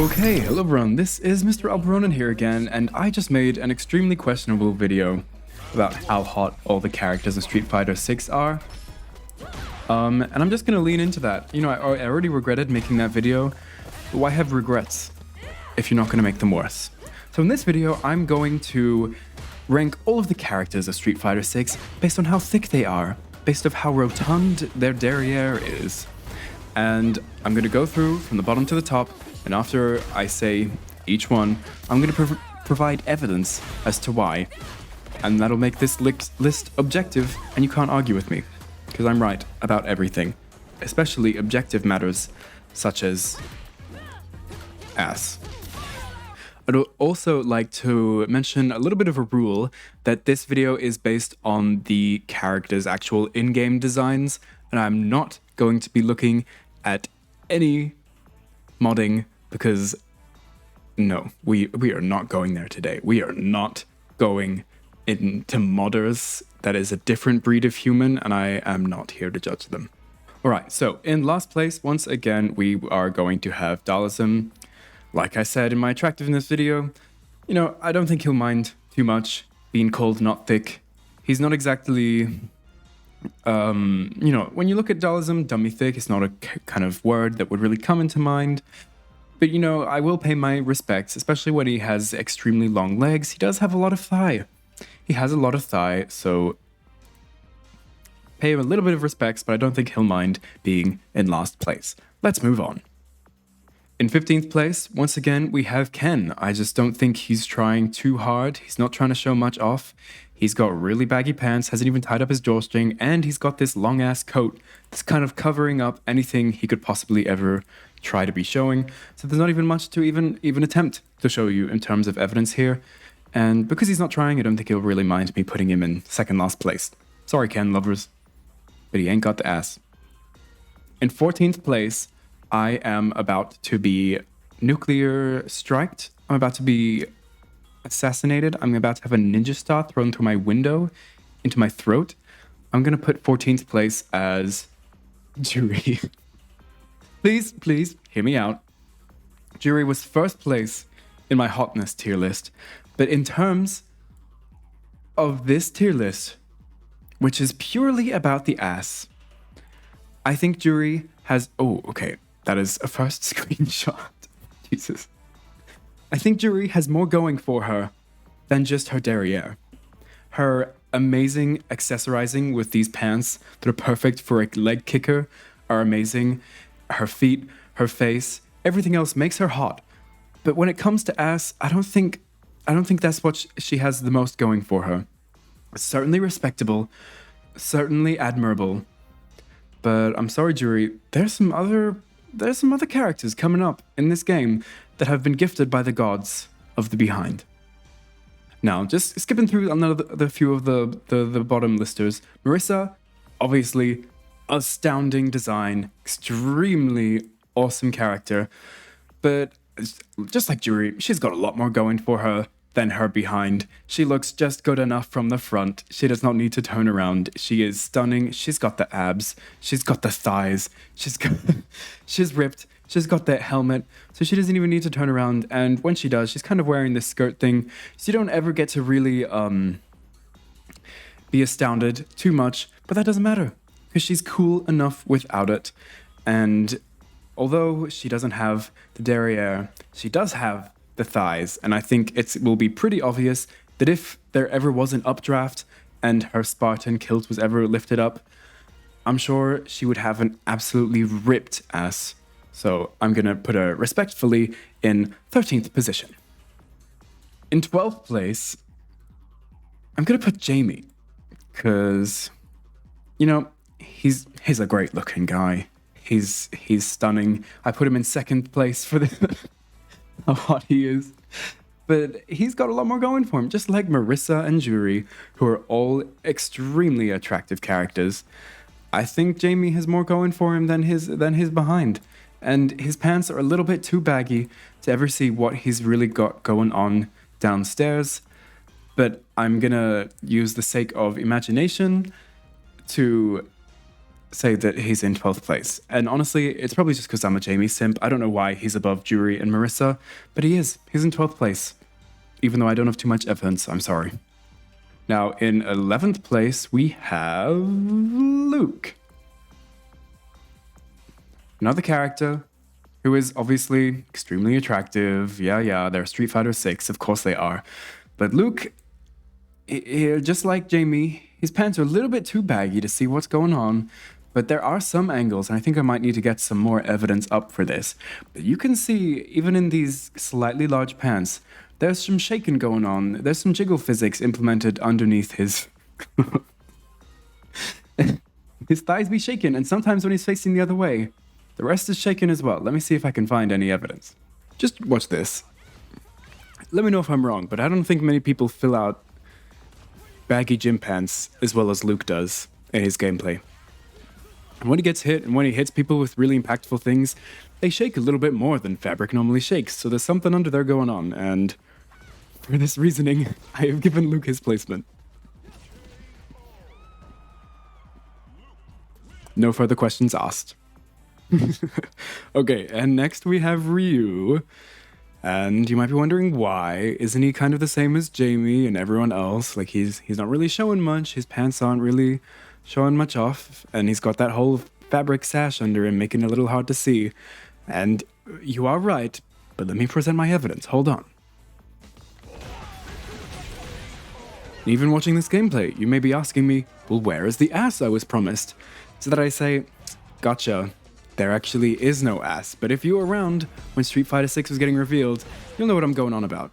Okay, hello everyone, this is Mr. Alberonen here again, and I just made an extremely questionable video about how hot all the characters in Street Fighter 6 are. And I'm just gonna lean into that. You know, I already regretted making that video, but why have regrets if you're not gonna make them worse? So in this video, I'm going to rank all of the characters of Street Fighter 6 based on how thick they are, based on how rotund their derriere is. And I'm gonna go through from the bottom to the top, and after I say each one, I'm going to provide evidence as to why. And that'll make this list objective, and you can't argue with me, because I'm right about everything. Especially objective matters, such as ass. I'd also like to mention a little bit of a rule that this video is based on the characters' actual in-game designs, and I'm not going to be looking at any modding, because no, we are not going there today. We are not going into modders. That is a different breed of human, and I am not here to judge them. Alright, so in last place, once again, we are going to have Dalism. Like I said in my attractiveness video, you know, I don't think he'll mind too much being called not thick. He's not exactly... you know, when you look at Dalism, dummy thick is not a kind of word that would really come into mind. But, you know, I will pay my respects, especially when he has extremely long legs. He does have a lot of thigh. He has a lot of thigh, so pay him a little bit of respects, but I don't think he'll mind being in last place. Let's move on. In 15th place, once again, we have Ken. I just don't think he's trying too hard. He's not trying to show much off. He's got really baggy pants, hasn't even tied up his drawstring, and he's got this long-ass coat that's kind of covering up anything he could possibly ever try to be showing. So there's not even much to even attempt to show you in terms of evidence here. And because he's not trying, I don't think he'll really mind me putting him in second last place. Sorry, Ken lovers, but he ain't got the ass. In 14th place, I am about to be nuclear striked. I'm about to be assassinated. I'm about to have a ninja star thrown through my window into my throat. I'm gonna put 14th place as Jury. Please hear me out. Jury was first place in my hotness tier list, but in terms of this tier list, which is purely about the ass, I think Jury has... Oh, okay. That is a first screenshot. Jesus. I think Jury has more going for her than just her derriere. Her amazing accessorizing with these pants that are perfect for a leg kicker are amazing. Her feet, her face, everything else makes her hot. But when it comes to ass, I don't think that's what she has the most going for her. Certainly respectable, certainly admirable. But I'm sorry, Jury, there's some other characters coming up in this game that have been gifted by the gods of the behind. Now, just skipping through another few of the bottom listers. Marissa, obviously, astounding design, extremely awesome character, but just like Jury, she's got a lot more going for her than her behind. She looks just good enough from the front. She does not need to turn around. She is stunning. She's got the abs. She's got the thighs. She's ripped. She's got that helmet, so she doesn't even need to turn around. And when she does, she's kind of wearing this skirt thing, so you don't ever get to really be astounded too much. But that doesn't matter, because she's cool enough without it. And although she doesn't have the derriere, she does have the thighs, and I think it will be pretty obvious that if there ever was an updraft and her Spartan kilt was ever lifted up, I'm sure she would have an absolutely ripped ass. So I'm gonna put her respectfully in 13th position. In 12th place, I'm gonna put Jamie, because, you know, he's a great looking guy. He's stunning. I put him in second place for the how hot he is. But he's got a lot more going for him, just like Marissa and Jury, who are all extremely attractive characters. I think Jamie has more going for him than his behind. And his pants are a little bit too baggy to ever see what he's really got going on downstairs. But I'm gonna use the sake of imagination to say that he's in 12th place. And honestly, it's probably just because I'm a Jamie simp. I don't know why he's above Jury and Marissa, but he is. He's in 12th place. Even though I don't have too much evidence, I'm sorry. Now, in 11th place, we have Luke. Another character who is obviously extremely attractive. Yeah, they're Street Fighter 6, of course they are. But Luke, just like Jamie, his pants are a little bit too baggy to see what's going on. But there are some angles, and I think I might need to get some more evidence up for this. But you can see, even in these slightly large pants, there's some shaking going on. There's some jiggle physics implemented underneath his... his thighs be shaking, and sometimes when he's facing the other way, the rest is shaking as well. Let me see if I can find any evidence. Just watch this. Let me know if I'm wrong, but I don't think many people fill out baggy gym pants as well as Luke does in his gameplay. And when he gets hit, and when he hits people with really impactful things, they shake a little bit more than fabric normally shakes, so there's something under there going on, and for this reasoning, I have given Luke his placement. No further questions asked. Okay, and next we have Ryu. And you might be wondering why. Isn't he kind of the same as Jamie and everyone else? Like, he's not really showing much. His pants aren't really showing much off. And he's got that whole fabric sash under him, making it a little hard to see. And you are right, but let me present my evidence. Hold on. Even watching this gameplay, you may be asking me, well, where is the ass I was promised? So that I say, gotcha. There actually is no ass, but if you were around when Street Fighter 6 was getting revealed, you'll know what I'm going on about.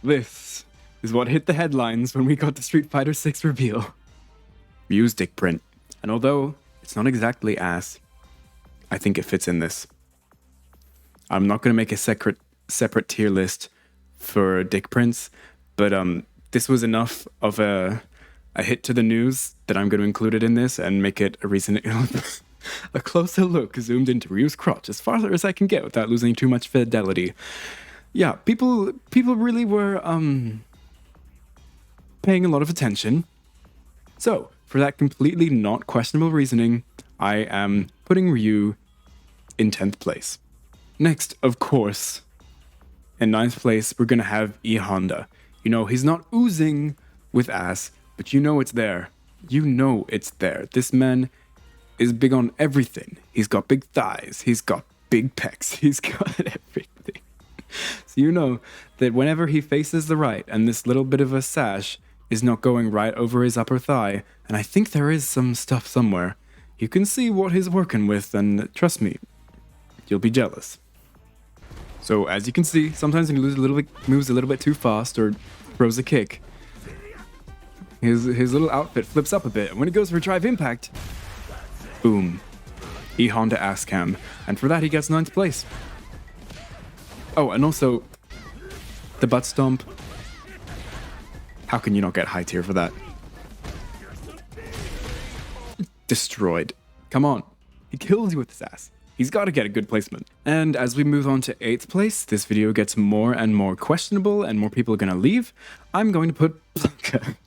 This is what hit the headlines when we got the Street Fighter 6 reveal. Ryu's dick print. And although it's not exactly ass, I think it fits in this. I'm not going to make a separate tier list for dick prints, but this was enough of a hit to the news that I'm going to include it in this and make it a reason... A closer look zoomed into Ryu's crotch as far as I can get without losing too much fidelity. Yeah, people really were paying a lot of attention. So, for that completely not questionable reasoning, I am putting Ryu in 10th place. Next, of course, in 9th place, we're gonna have E Honda. You know, he's not oozing with ass, but you know it's there. You know it's there. This man is big on everything. He's got big thighs. He's got big pecs. He's got everything. So you know that whenever he faces the right and this little bit of a sash is not going right over his upper thigh, and I think there is some stuff somewhere, you can see what he's working with, and trust me, you'll be jealous. So as you can see, sometimes when he moves a little bit too fast or throws a kick, his little outfit flips up a bit, and when he goes for drive impact, boom. E Honda ass cam. And for that, he gets 9th place. Oh, and also, the butt stomp. How can you not get high tier for that? Destroyed. Come on. He kills you with his ass. He's got to get a good placement. And as we move on to 8th place, this video gets more and more questionable and more people are going to leave. I'm going to put Blanca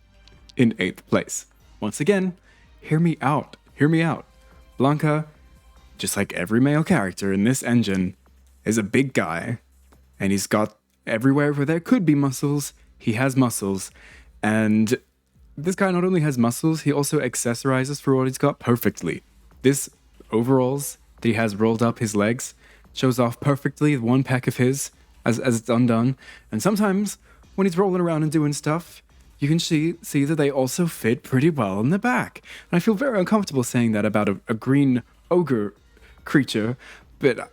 in 8th place. Once again, hear me out. Hear me out. Blanca, just like every male character in this engine, is a big guy, and he's got everywhere where there could be muscles, he has muscles, and this guy not only has muscles, he also accessorizes for what he's got perfectly. This overalls that he has rolled up his legs shows off perfectly one pec of his as it's undone, and sometimes when he's rolling around and doing stuff, you can see that they also fit pretty well in the back. And I feel very uncomfortable saying that about a green ogre creature, but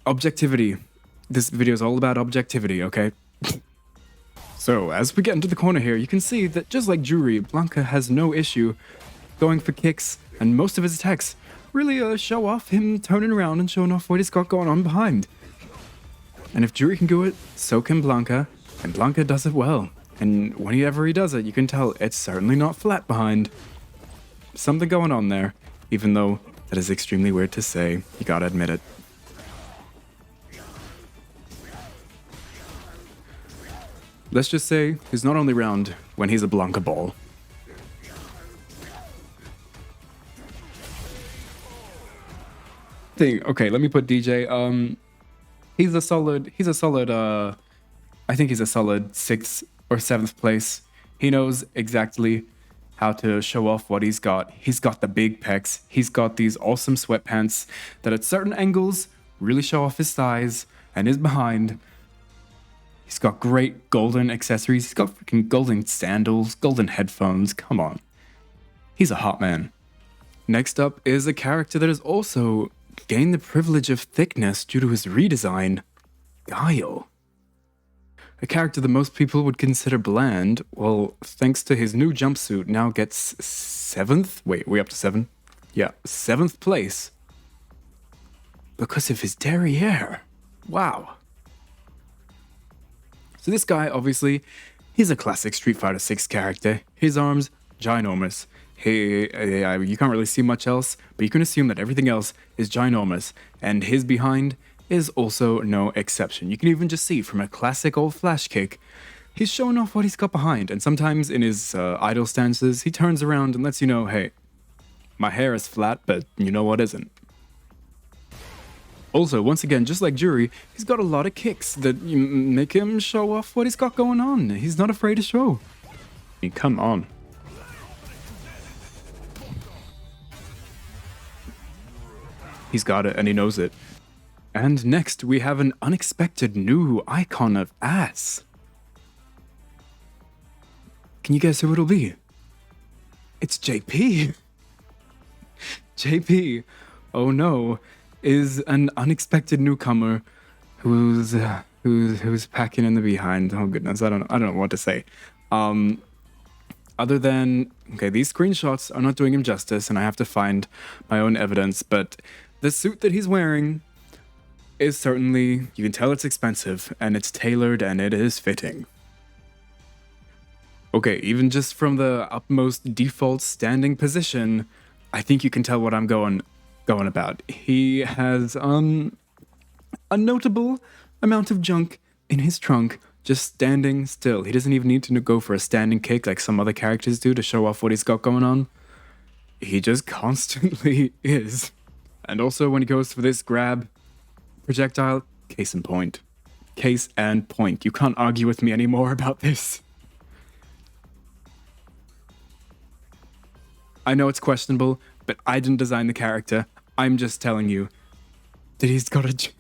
objectivity. This video is all about objectivity, okay? So, as we get into the corner here, you can see that just like Jury, Blanca has no issue going for kicks, and most of his attacks really show off him turning around and showing off what he's got going on behind. And if Jury can do it, so can Blanca, and Blanca does it well. And whenever he does it, you can tell it's certainly not flat behind. Something going on there, even though that is extremely weird to say. You gotta admit it. Let's just say he's not only round when he's a Blanca ball. think, okay, let me put DJ. He's a solid, I think he's a solid 6th or 7th place. He knows exactly how to show off what he's got. He's got the big pecs. He's got these awesome sweatpants that at certain angles really show off his thighs and his behind. He's got great golden accessories. He's got freaking golden sandals, golden headphones. Come on. He's a hot man. Next up is a character that has also gained the privilege of thickness due to his redesign. Guile. A character that most people would consider bland, well, thanks to his new jumpsuit, now gets 7th? Wait, we up to 7? Yeah, 7th place. Because of his derriere. Wow. So this guy, obviously, he's a classic Street Fighter 6 character. His arms, ginormous. You can't really see much else, but you can assume that everything else is ginormous. And his behind is also no exception. You can even just see from a classic old flash kick, he's showing off what he's got behind. And sometimes in his idle stances, he turns around and lets you know, hey, my hair is flat, but you know what isn't. Also, once again, just like Jury, he's got a lot of kicks that make him show off what he's got going on. He's not afraid to show. I mean, come on. He's got it, and he knows it. And next, we have an unexpected new icon of ass. Can you guess who it'll be? It's JP. JP, oh no, is an unexpected newcomer who's packing in the behind. Oh goodness, I don't know what to say. Other than, okay, these screenshots are not doing him justice, and I have to find my own evidence, but the suit that he's wearing is certainly, you can tell it's expensive, and it's tailored, and it is fitting. Okay, even just from the upmost default standing position, I think you can tell what I'm going about. He has a notable amount of junk in his trunk, just standing still. He doesn't even need to go for a standing kick like some other characters do to show off what he's got going on. He just constantly is. And also when he goes for this grab projectile, case in point. Case and point. You can't argue with me anymore about this. I know it's questionable, but I didn't design the character. I'm just telling you that he's got a...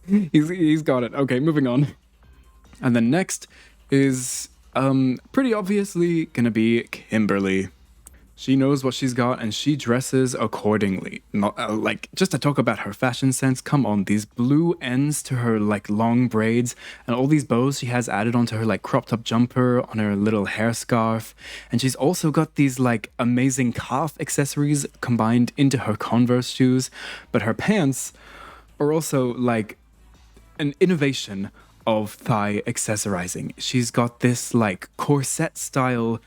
he's got it. Okay, moving on. And then next is pretty obviously gonna be Kimberly. She knows what she's got and she dresses accordingly. Like, just to talk about her fashion sense, come on, these blue ends to her like long braids and all these bows she has added onto her like cropped up jumper, on her little hair scarf. And she's also got these like amazing calf accessories combined into her Converse shoes. But her pants are also like an innovation of thigh accessorizing. She's got this like corset style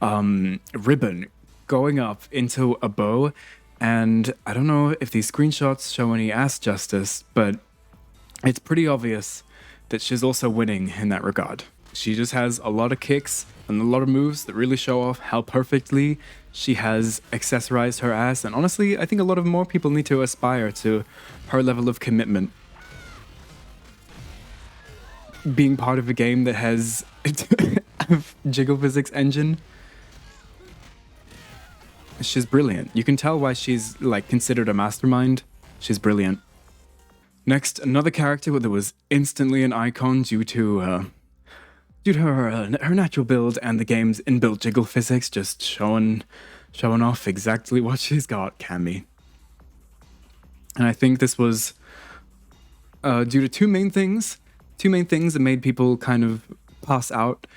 ribbon going up into a bow, and I don't know if these screenshots show any ass justice, but it's pretty obvious that she's also winning in that regard. She just has a lot of kicks and a lot of moves that really show off how perfectly she has accessorized her ass, and honestly, I think a lot of more people need to aspire to her level of commitment. Being part of a game that has a jiggle physics engine, she's brilliant. You can tell why she's like considered a mastermind. She's brilliant. Next, another character that was instantly an icon due to her natural build and the game's inbuilt jiggle physics, just showing off exactly what she's got, Cammy. And I think this was due to two main things that made people kind of pass out.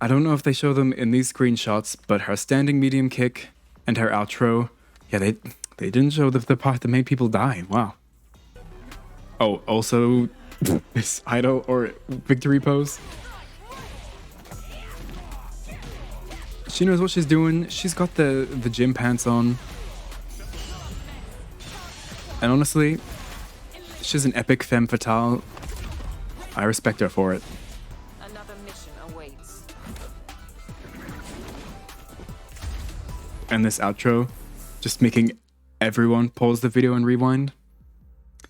I don't know if they show them in these screenshots, but her standing medium kick and her outro, yeah, they didn't show the part that made people die. Wow. Oh, also this idol or victory pose. She knows what she's doing. She's got the gym pants on. And honestly, she's an epic femme fatale. I respect her for it. Another mission awaits. And this outro, just making Everyone pause the video and rewind.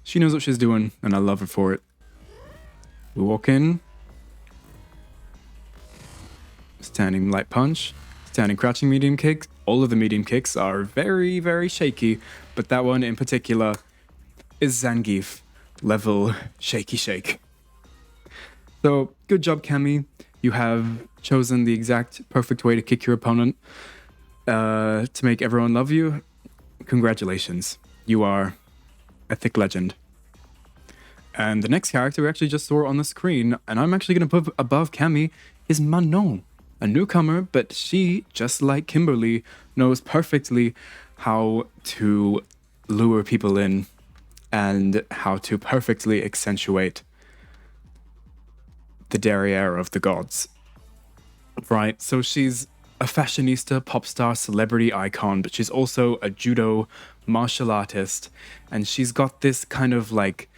She knows what she's doing, and I love her for it. We walk in. Standing light punch. Standing crouching medium kick. All of the medium kicks are very, very shaky, but that one in particular is Zangief level shaky shake. So, good job, Cammy. You have chosen the exact perfect way to kick your opponent to make everyone love you. Congratulations. You are a Thicc legend. And the next character we actually just saw on the screen, and I'm actually going to put above Cammy, is Manon. A newcomer, but she, just like Kimberly, knows perfectly how to lure people in and how to perfectly accentuate the derriere of the gods. Right? So she's a fashionista, pop star, celebrity icon, but she's also a judo martial artist, and she's got this kind of like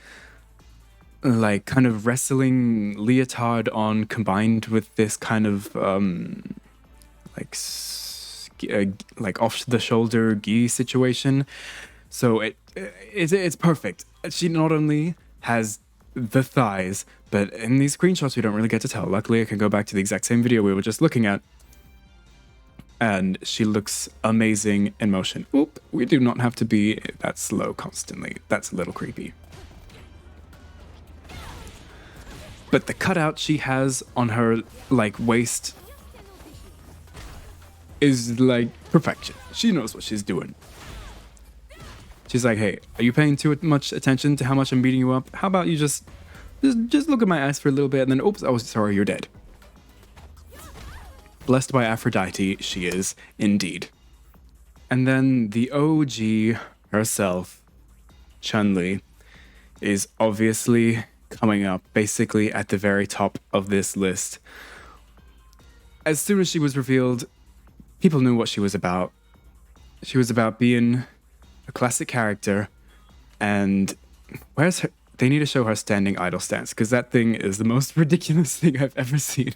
wrestling leotard on, combined with this kind of like off the shoulder gi situation. So it's perfect. She not only has the thighs, but in these screenshots we don't really get to tell. Luckily I can go back to the exact same video we were just looking at, and she looks amazing in motion. Oop, we do not have to be that slow constantly. That's a little creepy. But the cutout she has on her like waist is like perfection. She knows what she's doing. She's like, hey, are you paying too much attention to how much I'm beating you up? How about you just look at my ass for a little bit and then, oops, oh, sorry, you're dead. Blessed by Aphrodite, she is indeed. And then the OG herself, Chun-Li, is obviously coming up basically at the very top of this list. As soon as she was revealed, people knew what she was about. She was about being a classic character, and where's her? They need to show her standing idle stance, because that thing is the most ridiculous thing I've ever seen.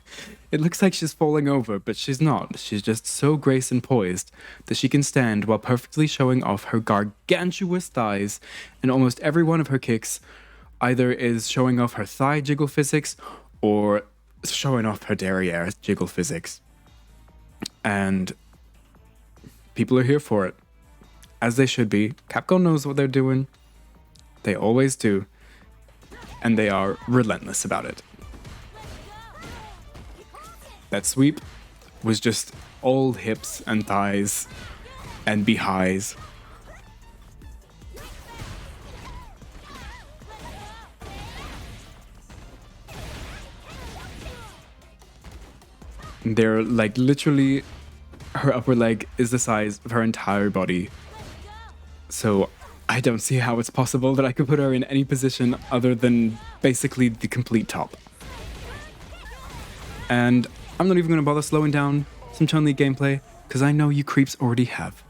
It looks like she's falling over, but she's not. She's just so graced and poised that she can stand while perfectly showing off her gargantuous thighs, and almost every one of her kicks either is showing off her thigh jiggle physics or showing off her derriere jiggle physics. And people are here for it, as they should be. Capcom knows what they're doing. They always do. And they are relentless about it. That sweep was just all hips and thighs and behighs. They're like literally, her upper leg is the size of her entire body. So I don't see how it's possible that I could put her in any position other than basically the complete top. And I'm not even going to bother slowing down some Chun-Li gameplay, because I know you creeps already have.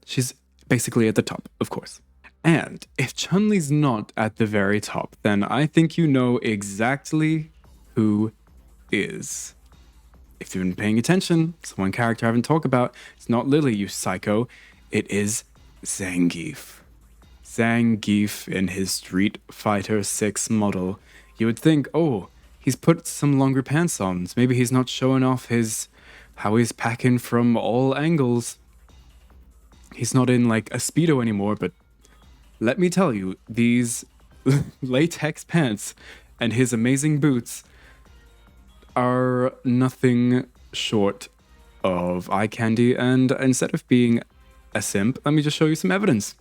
She's basically at the top, of course. And if Chun-Li's not at the very top, then I think you know exactly who is. If you've been paying attention, it's one character I haven't talked about. It's not Lily, you psycho. It is Zangief. Zangief in his Street Fighter 6 model. You would think, oh, he's put some longer pants on. Maybe he's not showing off how he's packing from all angles. He's not in like a Speedo anymore, but let me tell you, these latex pants and his amazing boots are nothing short of eye candy. And instead of being a simp, let me just show you some evidence.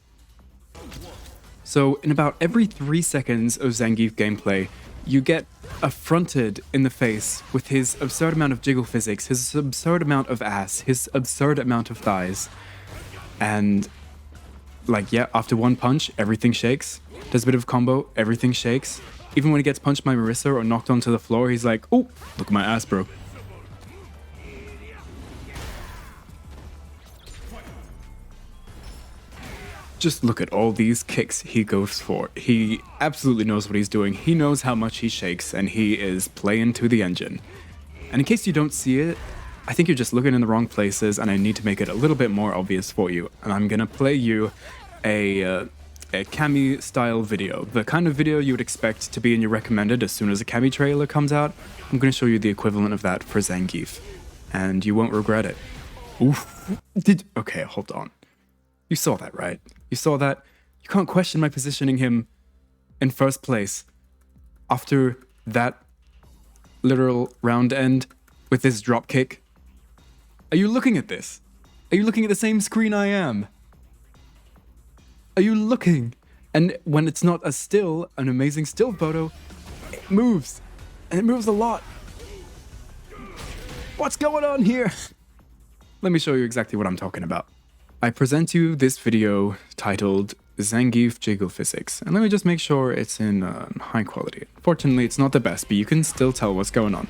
So in about every 3 seconds of Zangief gameplay, you get affronted in the face with his absurd amount of jiggle physics, his absurd amount of ass, his absurd amount of thighs. And like, yeah, after one punch, everything shakes. Does a bit of combo, everything shakes. Even when he gets punched by Marissa or knocked onto the floor, he's like, oh, look at my ass, bro. Just look at all these kicks he goes for. He absolutely knows what he's doing. He knows how much he shakes, and he is playing to the engine. And in case you don't see it, I think you're just looking in the wrong places, and I need to make it a little bit more obvious for you. And I'm gonna play you a Cammy style video, the kind of video you would expect to be in your recommended as soon as a Cammy trailer comes out. I'm gonna show you the equivalent of that for Zangief, and you won't regret it. Oof. Okay, hold on. You saw that, right? You saw that? You can't question my positioning him in first place after that literal round end with this drop kick. Are you looking at this? Are you looking at the same screen I am? Are you looking? And when it's not a still, an amazing still photo, it moves. And it moves a lot. What's going on here? Let me show you exactly what I'm talking about. I present you this video titled Zangief Jiggle Physics, and let me just make sure it's in high quality. Fortunately, it's not the best, but you can still tell what's going on.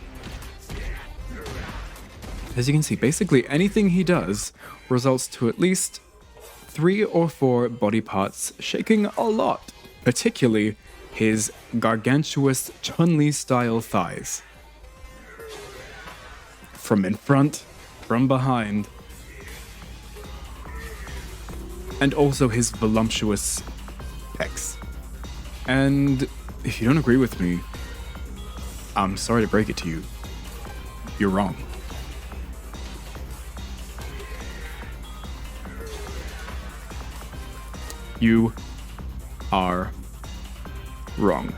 As you can see, basically anything he does results to at least 3 or 4 body parts shaking a lot, particularly his gargantuous Chun-Li style thighs. From in front, from behind, and also his voluptuous pecs. And if you don't agree with me, I'm sorry to break it to you, you're wrong. You are wrong.